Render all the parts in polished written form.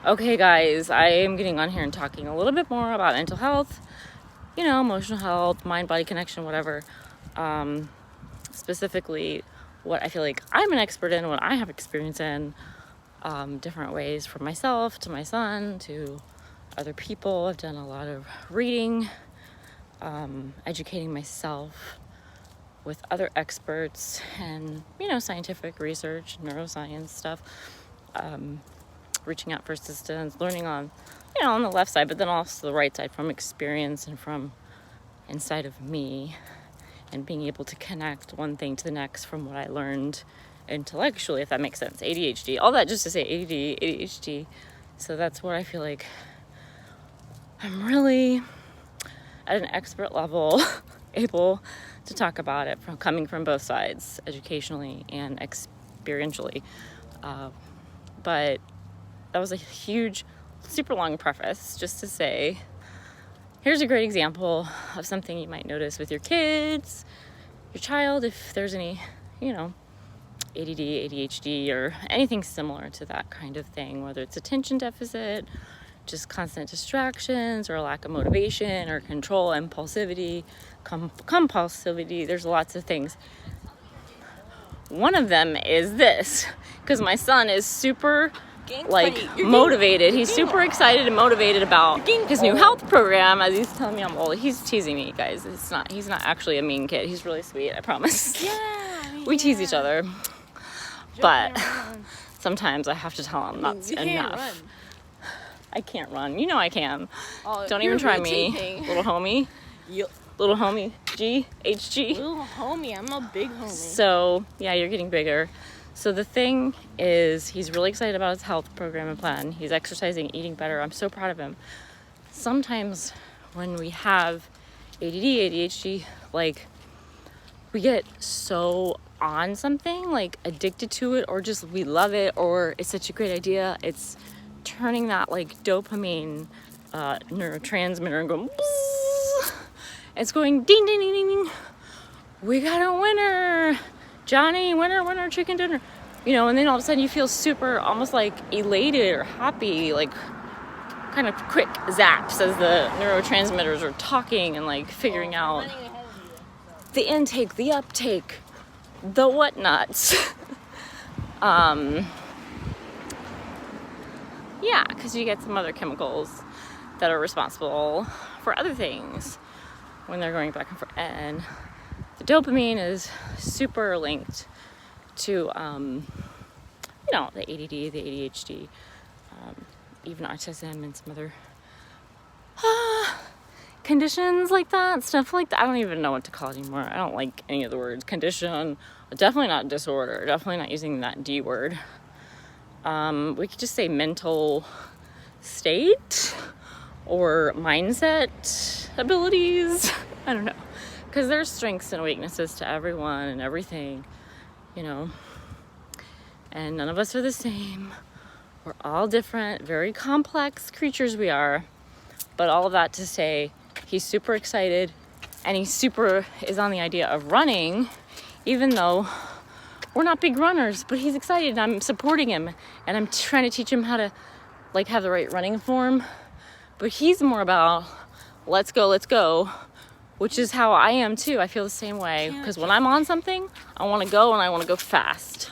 Okay, guys, I am getting on here and talking a little bit more about mental health, emotional health, mind-body connection, whatever. Specifically, what I feel like I'm an expert in, what I have experience in, different ways from myself to my son to other people. I've done a lot of reading, educating myself with other experts and, scientific research, neuroscience stuff. Reaching out for assistance, learning on the left side, but then also the right side from experience and from inside of me, and being able to connect one thing to the next from what I learned intellectually, if that makes sense. ADHD, all that just to say ADD, ADHD. So that's where I feel like I'm really at an expert level able to talk about it from coming from both sides, educationally and experientially. But that was a huge, super long preface just to say, here's a great example of something you might notice with your kids, your child, if there's any, ADD, ADHD, or anything similar to that kind of thing, whether it's attention deficit, just constant distractions, or a lack of motivation, or control, impulsivity, compulsivity. There's lots of things. One of them is this, because my son is super motivated. He's super excited and motivated about his new health program. As he's telling me I'm old, he's teasing me, guys. He's not actually a mean kid. He's really sweet, I promise. Yeah, we tease each other, but sometimes I have to tell him that's enough. I can't run. I can. Don't even try me, little homie. Yep. Little homie, GHG. Little homie, I'm a big homie. So yeah, you're getting bigger. So the thing is, he's really excited about his health program and plan. He's exercising, eating better. I'm so proud of him. Sometimes when we have ADD, ADHD, we get so on something, addicted to it, or just we love it, or it's such a great idea. It's turning that dopamine neurotransmitter and going, bzzz. It's going ding, ding, ding, ding, ding. We got a winner. Johnny, winner, chicken dinner. And then all of a sudden you feel super, almost elated or happy, kind of quick zaps as the neurotransmitters are talking and figuring out the intake, the uptake, the whatnots. Yeah, because you get some other chemicals that are responsible for other things when they're going back and forth. And the dopamine is super linked to, the ADD, the ADHD, even autism and some other conditions like that, stuff like that. I don't even know what to call it anymore. I don't like any of the words. Condition, definitely not disorder, definitely not using that D word. We could just say mental state or mindset abilities. I don't know. Because there's strengths and weaknesses to everyone and everything, and none of us are the same. We're all different, very complex creatures we are. But all of that to say, he's super excited, and he super is on the idea of running, even though we're not big runners, but he's excited, and I'm supporting him, and I'm trying to teach him how to have the right running form. But he's more about let's go, which is how I am too. I feel the same way, because when I'm on something, I want to go, and I want to go fast.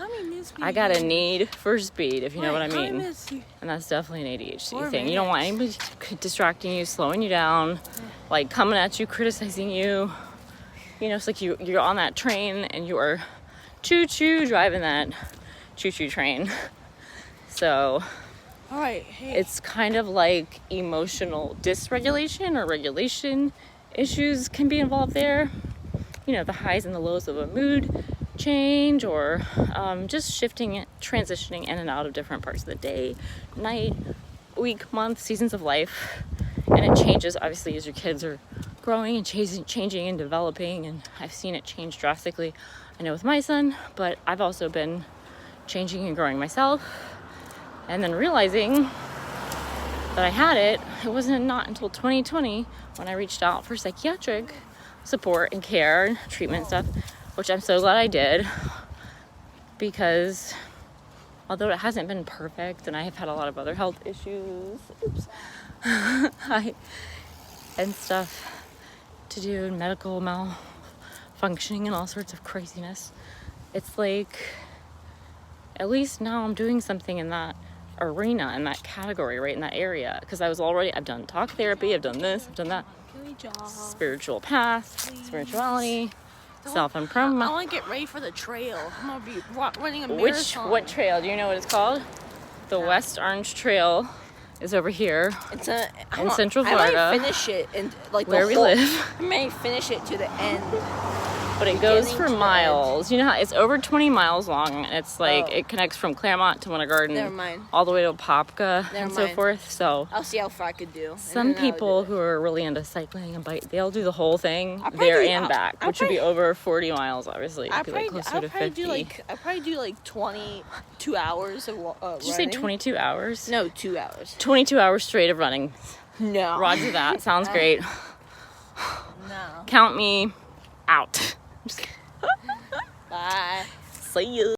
I got a need for speed, if you know what I mean. And that's definitely an ADHD thing. You don't want anybody distracting you, slowing you down, coming at you, criticizing you. It's like you're on that train and you are choo-choo driving that choo-choo train. So all right, hey. It's kind of like emotional dysregulation or regulation issues can be involved there. The highs and the lows of a mood change, or just shifting, transitioning in and out of different parts of the day, night, week, month, seasons of life. And it changes obviously as your kids are growing and changing and developing, and I've seen it change drastically, I know, with my son, but I've also been changing and growing myself, and then realizing that I had it. It wasn't not until 2020 when I reached out for psychiatric support and care and treatment stuff, which I'm so glad I did, because although it hasn't been perfect and I have had a lot of other health issues, and stuff to do, and medical malfunctioning and all sorts of craziness. It's like, at least now I'm doing something in that arena, in that category, right in that area, because I've done talk therapy, I've done this, I've done that, Can we jog? spiritual path, spirituality, I self-improvement. want to get ready for the trail. I'm gonna be running a marathon. What trail? Do you know what it's called? The West Orange Trail is over here It's in Central Florida, I might finish it and like where we live. I may finish it to the end. But it goes Beginning for to end. miles. You know how it's over 20 miles long, and it's like Oh. it connects from Claremont to Winter Garden, Never mind. all the way to Apopka Never and so mind. forth. So I'll see how far I could do. and some then I'll people do it. who are really into cycling and bike, they'll do the whole thing I'll probably there do- and I'll- back, I'll which would be probably- over 40 miles, obviously. I It'd be like probably, closer to 50. I probably do like 22 hours of Did you say running. 22 hours? No, 2 hours. 22 hours straight of running. No. Roger that. Sounds great. No. Count me out. Bye. See you.